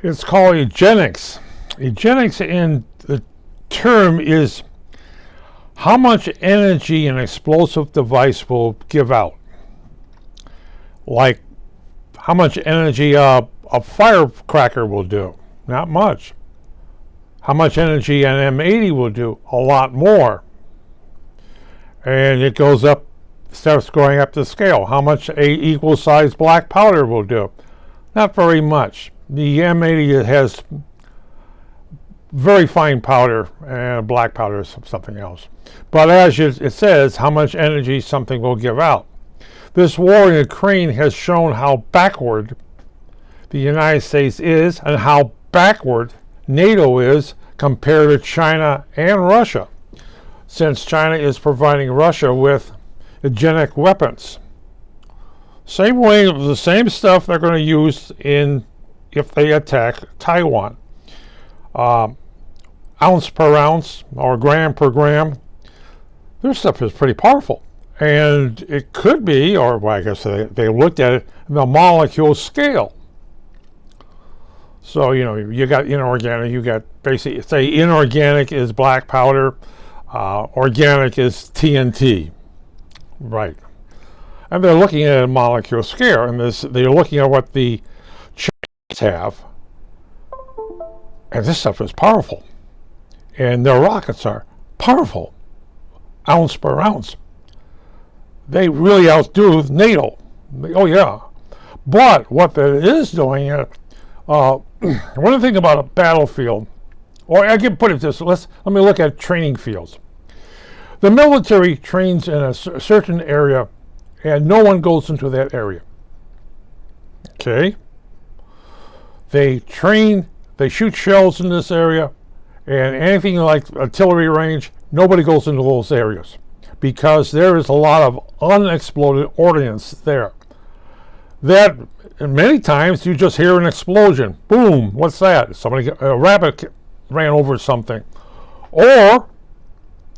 It's called eugenics. Eugenics in the term is how much energy an explosive device will give out. Like how much energy a firecracker will do. Not much. How much energy an M80 will do? A lot more. And it goes up, starts going up the scale. How much a equal sized black powder will do? Not very much. The M80 has very fine powder, and black powder is something else. But as it says, how much energy something will give out. This war in Ukraine has shown how backward the United States is and how backward NATO is compared to China and Russia, since China is providing Russia with eugenic weapons. Same way, the same stuff they're going to use if they attack Taiwan. Ounce per ounce or gram per gram, their stuff is pretty powerful. And it could be, or well, I guess they looked at it, the molecule scale. So, you got inorganic, you got basically, say inorganic is black powder, organic is TNT. Right. And they're looking at a molecule scale, and they're looking at what the Chinese have, and this stuff is powerful. And their rockets are powerful, ounce per ounce. They really outdo NATO. Oh yeah. But what that is doing, one thing about a battlefield, or I can put it this, let me look at training fields. The military trains in a certain area, and no one goes into that area. Okay? They train, they shoot shells in this area, and anything like artillery range, nobody goes into those areas because there is a lot of unexploded ordnance there. That many times you just hear an explosion. Boom, what's that? A rabbit ran over something. Or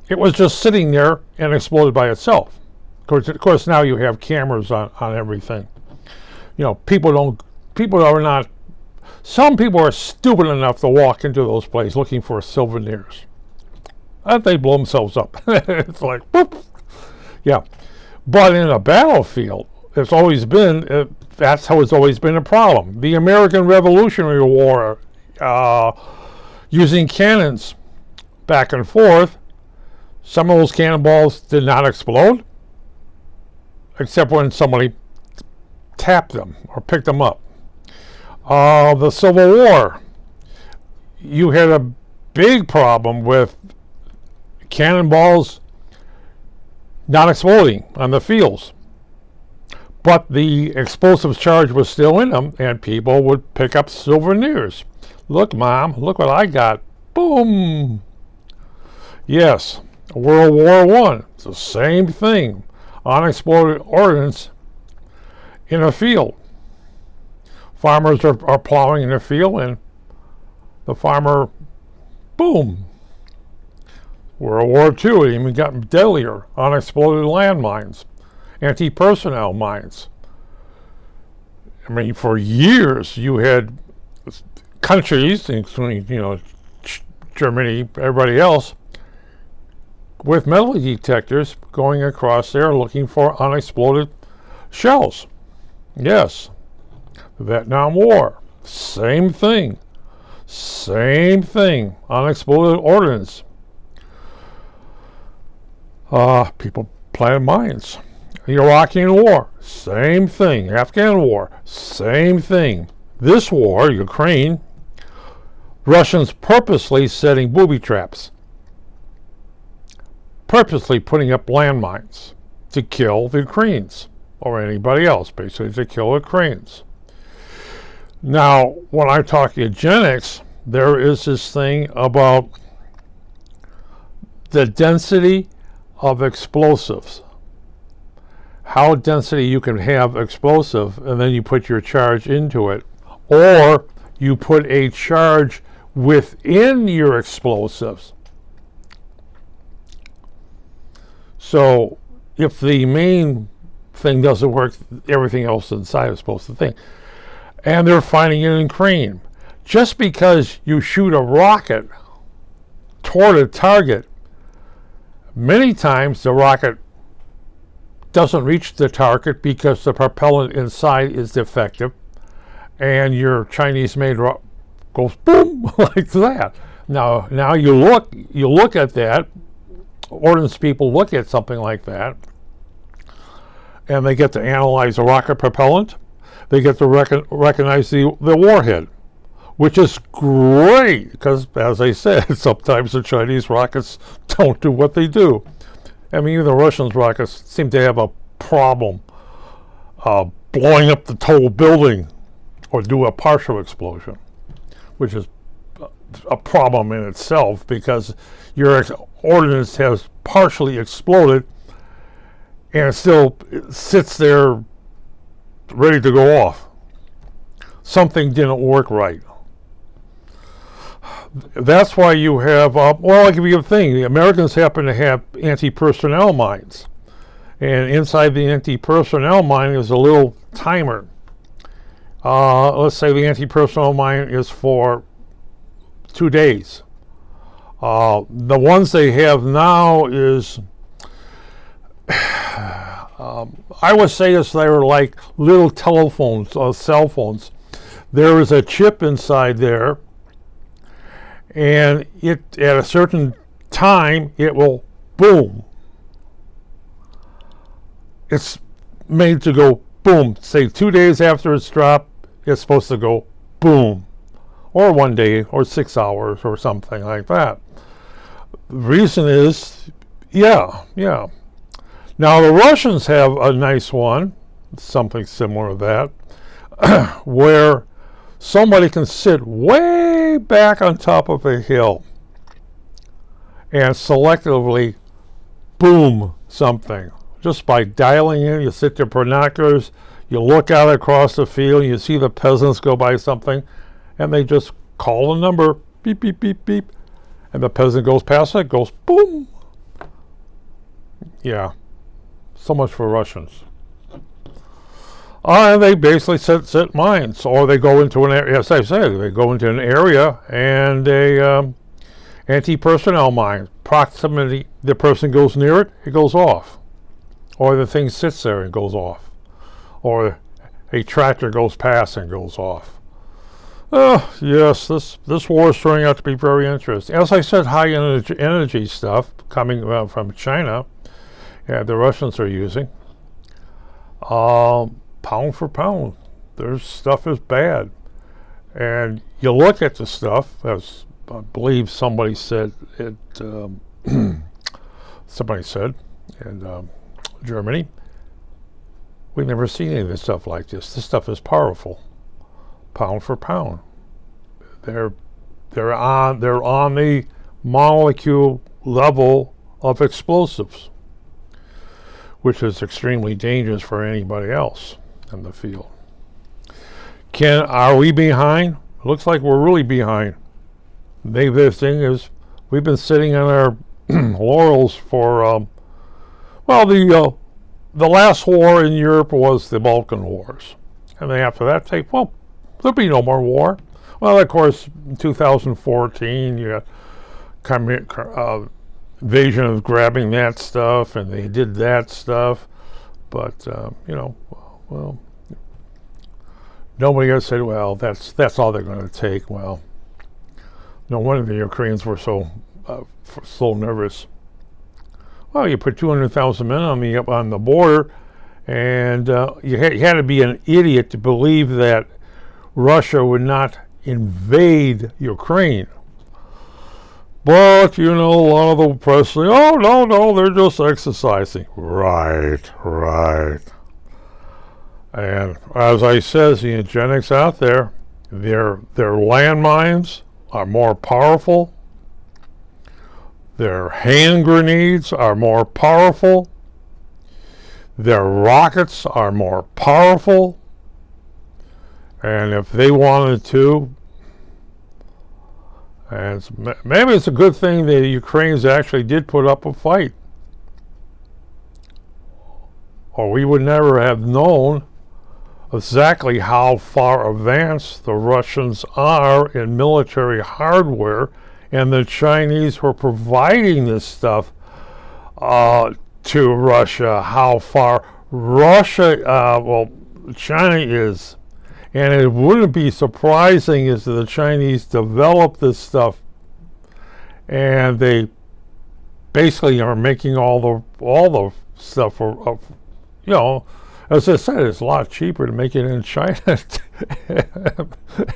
it was just sitting there and exploded by itself. Of course now you have cameras on everything. Some people are stupid enough to walk into those places looking for souvenirs. They blow themselves up. It's like, boop. Yeah. But in a battlefield, it's always been, that's how it's always been a problem. The American Revolutionary War, using cannons back and forth, some of those cannonballs did not explode, except when somebody tapped them or picked them up. The Civil War, you had a big problem with cannonballs not exploding on the fields. But the explosive charge was still in them, and people would pick up souvenirs. Look, Mom, look what I got. Boom! Yes, World War I. It's the same thing. Unexploded ordnance in a field. Farmers are plowing in a field, and the farmer, boom. World War II, it even got deadlier. Unexploded landmines, anti-personnel mines. I mean, for years you had countries, including Germany, everybody else, with metal detectors going across there looking for unexploded shells. Yes, the Vietnam War, same thing, unexploded ordnance. People planted mines. The Iraqi War, same thing. Afghan War, same thing. This war, Ukraine, Russians purposely setting booby traps, purposely putting up landmines to kill the Ukrainians or anybody else, basically to kill Ukrainians. Now, when I talk eugenics, there is this thing about the density of explosives. How density you can have explosive, and then you put your charge into it, or you put a charge within your explosives. So if the main thing doesn't work, everything else inside is supposed to think. And they're finding it in Ukraine. just because you shoot a rocket toward a target, many times the rocket doesn't reach the target because the propellant inside is defective, and your Chinese-made goes boom like that. Now you look at that. Ordnance people look at something like that, and they get to analyze the rocket propellant. They get to recognize the warhead, which is great because, as I said, sometimes the Chinese rockets don't do what they do. I mean, even the Russians' rockets seem to have a problem blowing up the total building or do a partial explosion, which is a problem in itself because your ordnance has partially exploded and it still sits there ready to go off. Something didn't work right. That's why you have, well, I'll give you a thing. The Americans happen to have anti-personnel mines. And inside the anti-personnel mine is a little timer. Let's say the anti-personnel mine is for 2 days. The ones they have now is, I would say it's they're like little telephones, cell phones. There is a chip inside there, and it at a certain time it will boom. It's made to go boom. Say 2 days after it's dropped, it's supposed to go boom, or 1 day, or 6 hours, or something like that. The reason is, yeah. Now the Russians have a nice one, something similar to that, where somebody can sit way back on top of a hill and selectively boom something. Just by dialing in, you sit your binoculars, you look out across the field, you see the peasants go by something, and they just call the number, beep, beep, beep, beep, and the peasant goes past it, goes boom. Yeah, so much for Russians. And they basically set mines, or they go into an area, as I say, they go into an area and a anti-personnel mine. Proximity, the person goes near it, it goes off. Or the thing sits there and goes off. Or a tractor goes past and goes off. Oh, yes, this war is turning out to be very interesting. As I said, high energy stuff coming from China, the Russians are using. Pound for pound, their stuff is bad. And you look at the stuff, as I believe somebody said in Germany, we've never seen any of this stuff like this. This stuff is powerful, pound for pound. They're on the molecule level of explosives, which is extremely dangerous for anybody else in the field. Are we behind? It looks like we're really behind. The thing is, we've been sitting on our laurels for, the last war in Europe was the Balkan Wars. And then after that, there'll be no more war. Well, of course, in 2014, you got invasion of grabbing that stuff, and they did that stuff. But, nobody else said, well, that's all they're going to take. Well, no wonder the Ukrainians were so nervous. Well, you put 200,000 men on the border, and you had to be an idiot to believe that Russia would not invade Ukraine. But, a lot of the press say, oh, no, they're just exercising. Right. And as I said, the eugenics out there, their landmines are more powerful. Their hand grenades are more powerful. Their rockets are more powerful. And if they wanted to, and maybe it's a good thing the Ukrainians actually did put up a fight, or we would never have known exactly how far advanced the Russians are in military hardware, and the Chinese were providing this stuff to Russia, how far China is. And it wouldn't be surprising if the Chinese developed this stuff and they basically are making all the stuff for, as I said, it's a lot cheaper to make it in China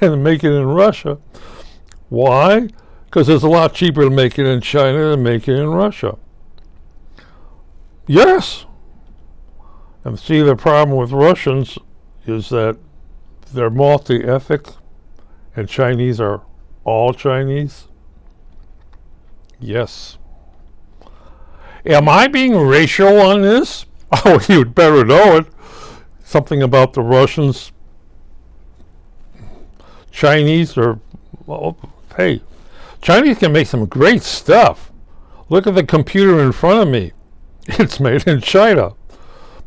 and make it in Russia. Why? Because it's a lot cheaper to make it in China than make it in Russia. Yes. And see, the problem with Russians is that they're multi-ethnic and Chinese are all Chinese. Yes. Am I being racial on this? Oh, you'd better know it. Something about the Russians, Chinese, hey, Chinese can make some great stuff. Look at the computer in front of me. It's made in China.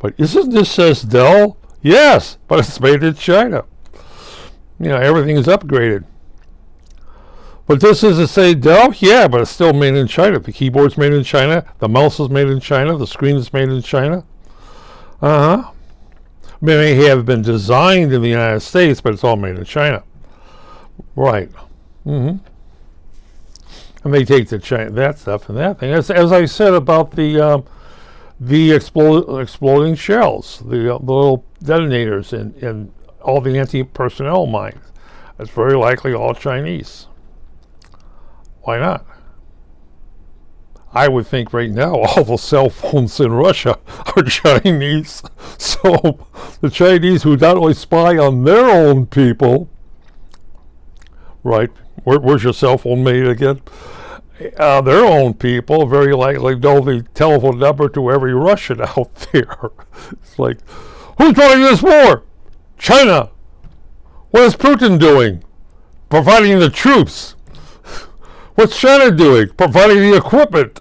But isn't this says Dell? Yes, but it's made in China. Everything is upgraded. But this is to say Dell? Yeah, but it's still made in China. The keyboard's made in China. The mouse is made in China. The screen is made in China. May have been designed in the United States, but it's all made in China. Right. And they take that stuff and that thing. As I said about the exploding shells, the little detonators in all the anti-personnel mines. It's very likely all Chinese. Why not? I would think right now all the cell phones in Russia are Chinese. So the Chinese who not only spy on their own people, right? Where's your cell phone made again? Their own people very likely know the telephone number to every Russian out there. It's like, who's running this war? China. What is Putin doing? Providing the troops. What's China doing? Providing the equipment.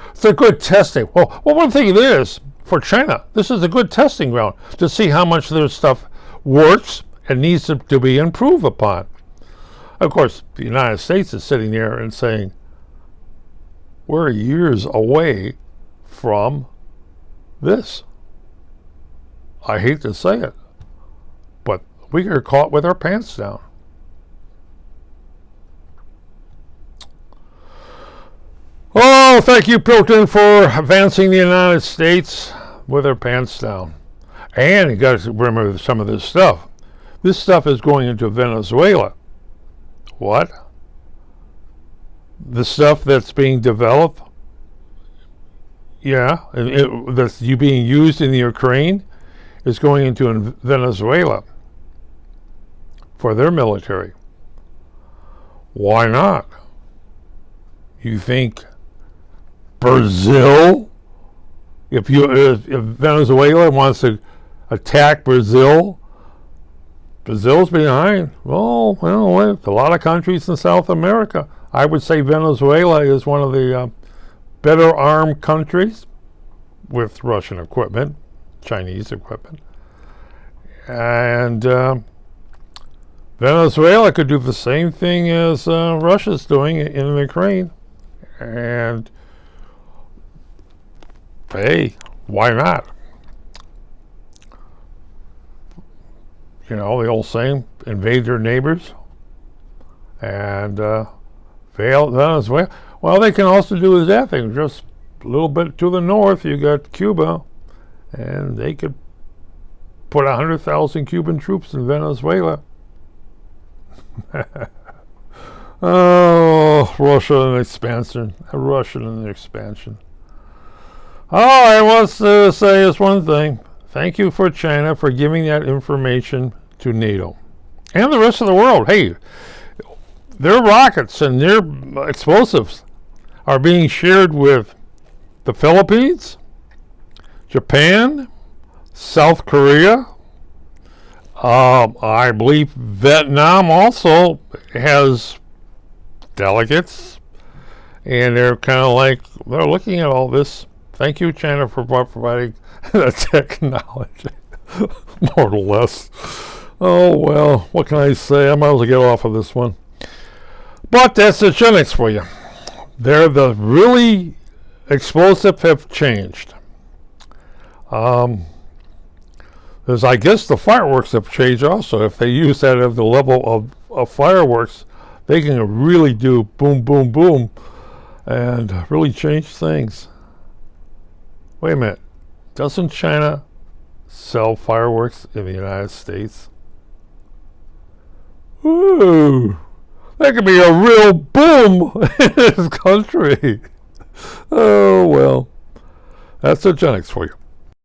It's a good testing. Well, one thing it is, for China, this is a good testing ground to see how much their stuff works and needs to be improved upon. Of course, the United States is sitting there and saying, we're years away from this. I hate to say it, but we are caught with our pants down. Oh, thank you, Putin, for advancing the United States with their pants down. And you got to remember some of this stuff. This stuff is going into Venezuela. What? The stuff that's being developed, that's being used in the Ukraine, is going into Venezuela for their military. Why not? You think Brazil, if Venezuela wants to attack Brazil, Brazil's behind. Well, a lot of countries in South America. I would say Venezuela is one of the better armed countries with Russian equipment, Chinese equipment. And Venezuela could do the same thing as Russia's doing in Ukraine. And hey, why not? The old saying, invade your neighbors. And Venezuela, well, they can also do that thing. Just a little bit to the north, you got Cuba, and they could put 100,000 Cuban troops in Venezuela. Oh, Russia and expansion. All I want to say is one thing. Thank you for China for giving that information to NATO and the rest of the world. Hey, their rockets and their explosives are being shared with the Philippines, Japan, South Korea. I believe Vietnam also has delegates, and they're kind of like, they're looking at all this. Thank you, China, for providing the technology. more or less. Oh, well, what can I say? I might as well get off of this one. But that's the eugenics for you. They're the really explosive have changed. There's, I guess, the fireworks have changed also. If they use that at the level of fireworks, they can really do boom, boom, boom, and really change things. Wait a minute. Doesn't China sell fireworks in the United States? Ooh, that could be a real boom in this country. Oh, well, that's eugenics for you.